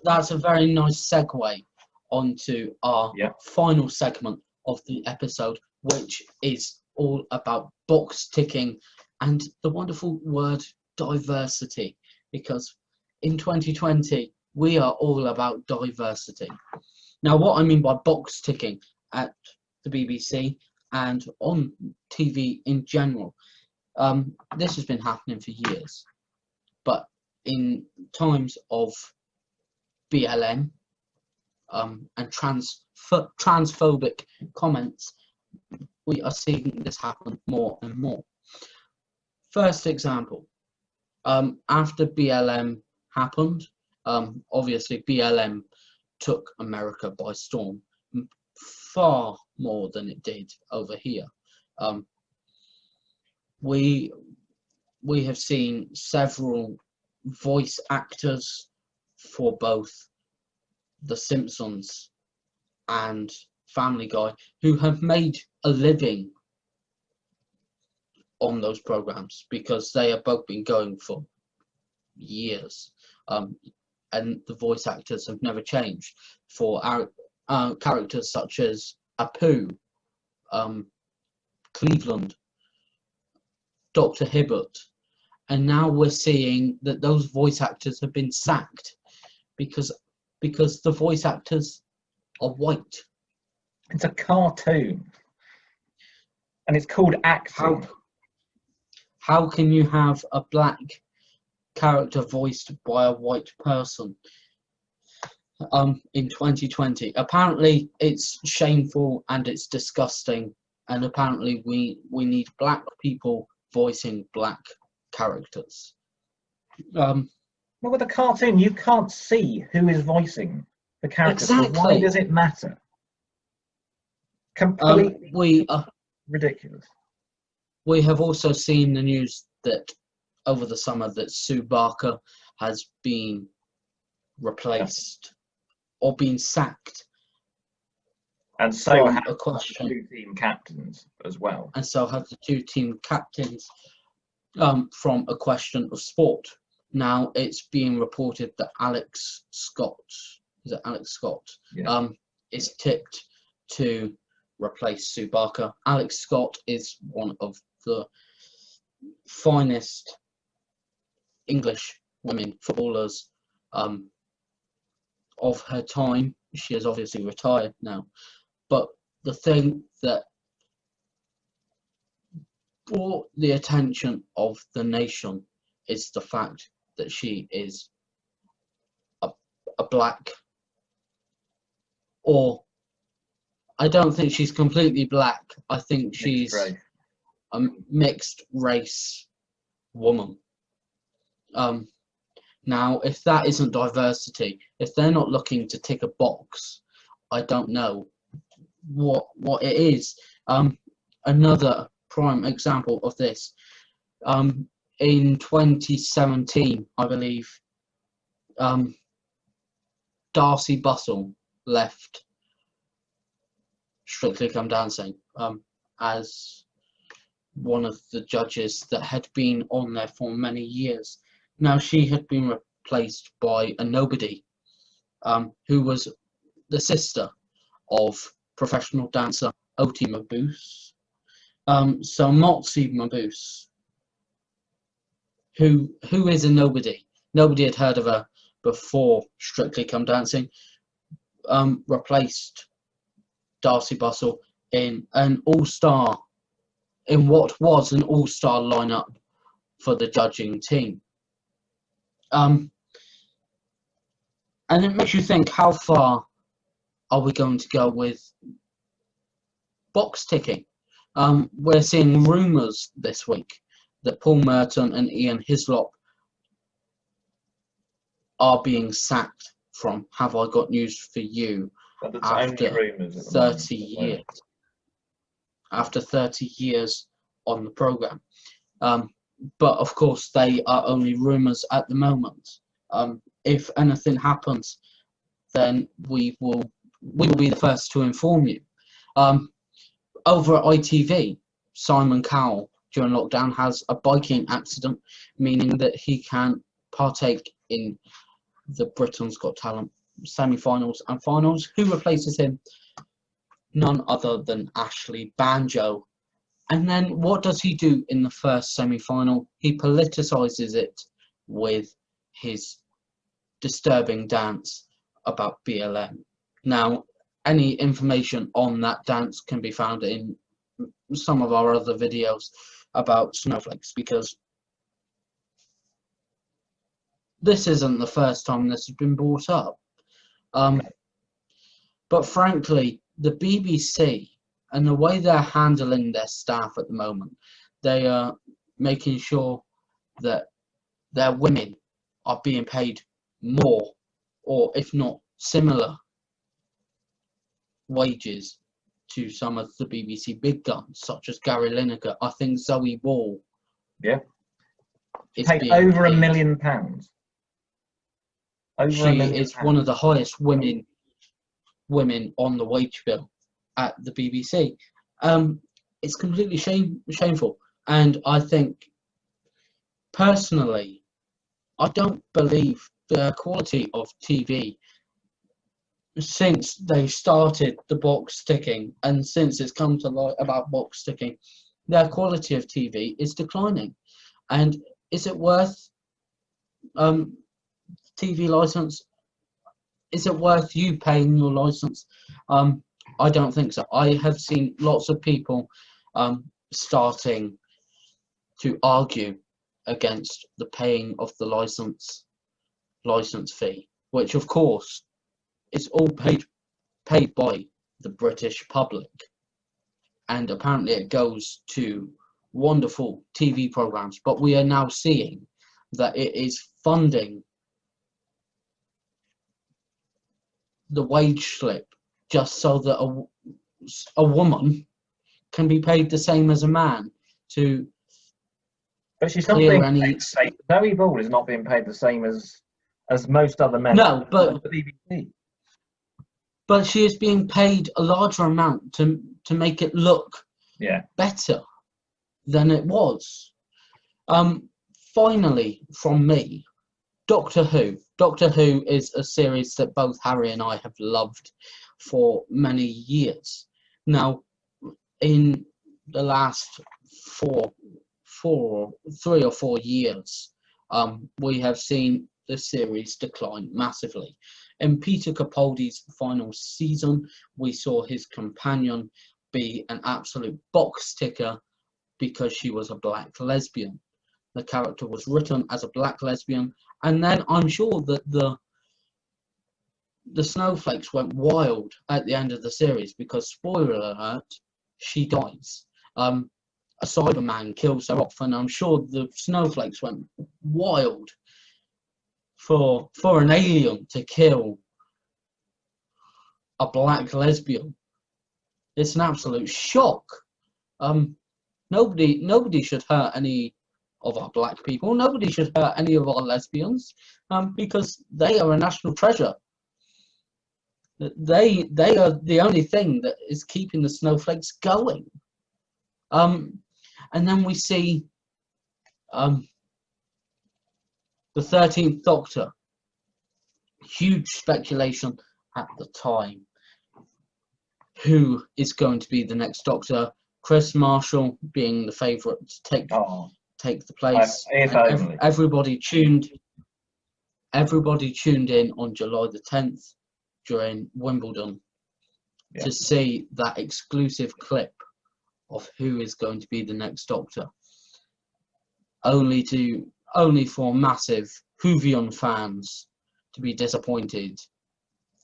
that's a very nice segue onto our final segment of the episode, which is all about box ticking and the wonderful word diversity, because in 2020 we are all about diversity. Now, what I mean by box ticking at the BBC and on TV in general, this has been happening for years, but in times of BLM and transphobic comments, we are seeing this happen more and more. First example, after BLM happened, obviously BLM took America by storm, far more than it did over here. We have seen several voice actors for both The Simpsons and Family Guy who have made a living on those programs because they have both been going for years, and the voice actors have never changed for our characters such as Apu, Cleveland, Dr. Hibbert, and now we're seeing that those voice actors have been sacked because the voice actors are white. It's a cartoon, and it's called acting. How can you have a black character voiced by a white person in 2020? Apparently it's shameful and it's disgusting, and apparently we need black people voicing black characters. Well, with a cartoon you can't see who is voicing the character. Exactly. So why does it matter? Completely ridiculous. We have also seen the news that over the summer that Sue Barker has been replaced or been sacked. And so have a question. The 2 team captains as well. And so have the 2 team captains from a question of sport. Now it's being reported that Alex Scott, is it Alex Scott, is tipped to replace Sue Barker. Alex Scott is one of the finest English women footballers of her time. She is obviously retired now, but the thing that brought the attention of the nation is the fact that she is a black, or I don't think she's completely black. I think she's a mixed race woman. Now, if that isn't diversity, if they're not looking to tick a box, I don't know what it is. Another prime example of this, in 2017, I believe, Darcy Bustle left Strictly Come Dancing as one of the judges that had been on there for many years. Now she had been replaced by a nobody who was the sister of professional dancer Oti Mabuse. So Motsi Mabuse, who is a nobody. Nobody had heard of her before Strictly Come Dancing, replaced Darcy Bustle in an all-star, in what was an all-star lineup for the judging team. And it makes you think, how far are we going to go with box ticking? We're seeing rumours this week that Paul Merton and Ian Hislop are being sacked from Have I Got News for You after 30 years. After 30 years on the programme. But of course they are only rumours at the moment. If anything happens, then we will be the first to inform you. Over at ITV, Simon Cowell during lockdown has a biking accident, meaning that he can't partake in the Britain's Got Talent semi-finals and finals. Who replaces him? None other than Ashley Banjo. And then what does he do in the first semi-final? He politicizes it with his disturbing dance about BLM. Now, any information on that dance can be found in some of our other videos about snowflakes, because this isn't the first time this has been brought up. But frankly, the BBC and the way they're handling their staff at the moment, they are making sure that their women are being paid more, or if not similar wages to some of the BBC big guns, such as Gary Lineker. I think Zoe Wall. Yeah. Paid over £1 million. She is one of the highest women on the wage bill at the BBC. It's completely shameful, and I think personally, I don't believe the quality of TV since they started the box ticking, and since it's come to light about box ticking, their quality of TV is declining. And is it worth TV license? Is it worth you paying your license? I don't think so. I have seen lots of people starting to argue against the paying of the license fee, which of course is all paid by the British public, and apparently it goes to wonderful TV programs. But we are now seeing that it is funding the wage slip just so that a woman can be paid the same as a man to. But she's not being paid the same. Zoe Ball is not being paid the same as most other men. No, but the BBC. But she is being paid a larger amount to make it look better than it was. Finally, from me, Doctor Who. Doctor Who is a series that both Harry and I have loved for many years. Now, in the last 3 or 4 years, we have seen the series decline massively. In Peter Capaldi's final season, we saw his companion be an absolute box ticker because she was a black lesbian. The character was written as a black lesbian, and then I'm sure that the snowflakes went wild at the end of the series because, spoiler alert, she dies. A Cyberman kills her off, and I'm sure the snowflakes went wild for an alien to kill a black lesbian. It's an absolute shock. Nobody should hurt any of our black people. Nobody should hurt any of our lesbians, because they are a national treasure. They are the only thing that is keeping the snowflakes going. And then we see the 13th Doctor. Huge speculation at the time. Who is going to be the next Doctor? Chris Marshall being the favourite to take the place. Everybody tuned in on July the 10th during Wimbledon to see that exclusive clip of who is going to be the next Doctor. Only for massive Whovian fans to be disappointed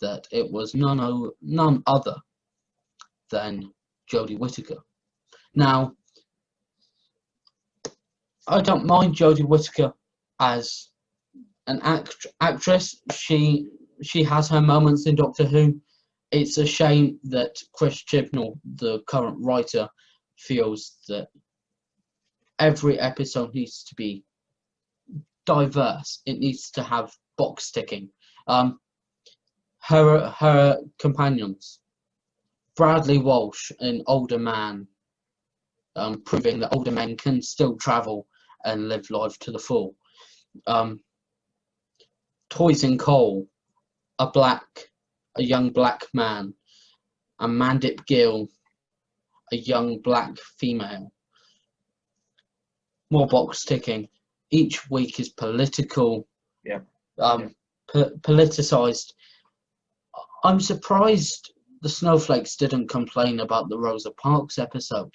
that it was none other than Jodie Whittaker. Now, I don't mind Jodie Whittaker as an actress. She has her moments in Doctor Who. It's a shame that Chris Chibnall, the current writer, feels that every episode needs to be diverse. It needs to have box ticking. Her companions, Bradley Walsh, an older man, proving that older men can still travel and live life to the full. Toys Cole, a young black man, and Mandip Gill, a young black female. More box ticking. Each week is political, politicized. I'm surprised the Snowflakes didn't complain about the Rosa Parks episode.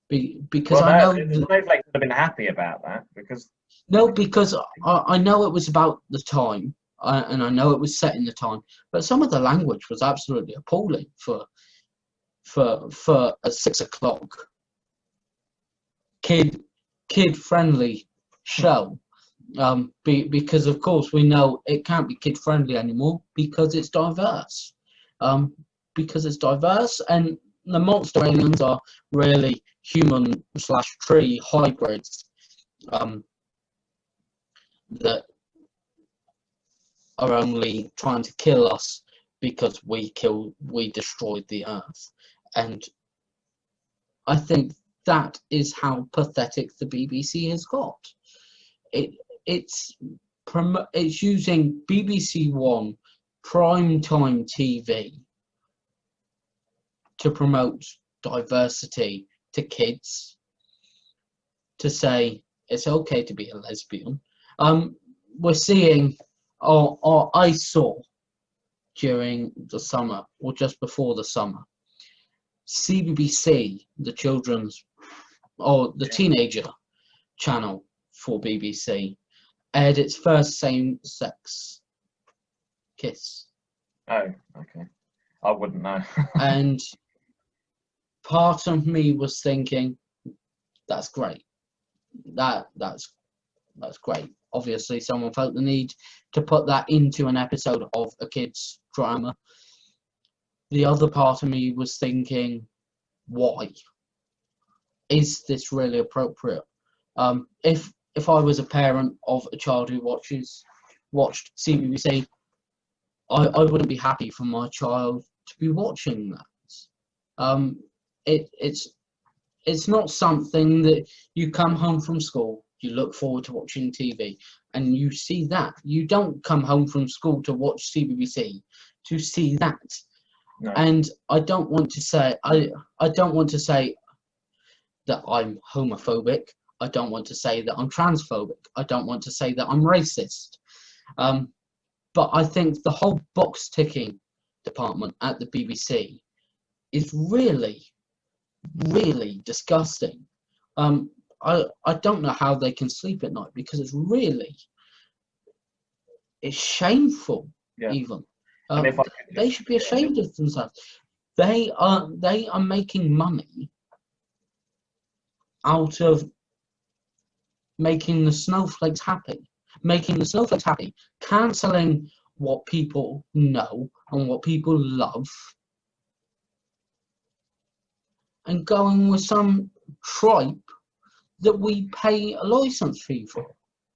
Because I know the Snowflakes would have been happy about that because I know it was about the time, and I know it was set in the time, but some of the language was absolutely appalling for a 6 o'clock kid friendly show. Because of course we know it can't be kid friendly anymore because it's diverse. And the monster aliens are really human/tree hybrids that are only trying to kill us because we destroyed the earth. And I think that is how pathetic the BBC has got. It's using BBC One primetime TV to promote diversity to kids, to say it's okay to be a lesbian. We're seeing, or I saw during the summer, or just before the summer, CBBC, the children's, or the teenager channel for BBC, aired its first same-sex kiss. Oh, okay. I wouldn't know. And part of me was thinking, that's great. That's great. Obviously, someone felt the need to put that into an episode of a kids' drama. The other part of me was thinking, why? Is this really appropriate? If I was a parent of a child who watched CBBC, I wouldn't be happy for my child to be watching that. It's not something that you come home from school, you look forward to watching TV, and you see that. You don't come home from school to watch CBBC to see that. No. And I don't want to say that I'm homophobic. I don't want to say that I'm transphobic. I don't want to say that I'm racist. But I think the whole box ticking department at the BBC is really, really disgusting. I don't know how they can sleep at night because it's shameful. Yeah. Even they should be ashamed of themselves. They are making money out of making the snowflakes happy, cancelling what people know and what people love, and going with some tripe that we pay a license fee for.